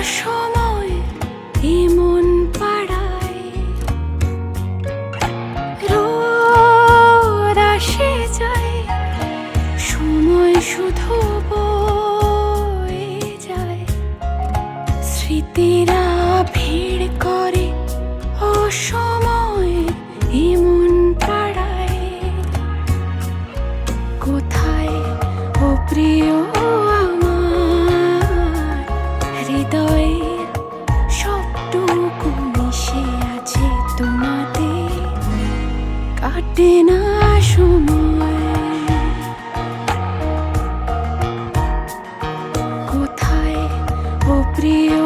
অসময় এমন পাড়ায় রোদ আসে যায়, সময় শুধু বয়ে যায়। স্মৃতিরা ভিড় করে অসময় এমন পাড়ায়। কোথায় ও প্রিয় আমার, হৃদয়ের সবটুকু মিশে আছে তোমাতে, কাটে না সময়। কোথায় ও প্রিয়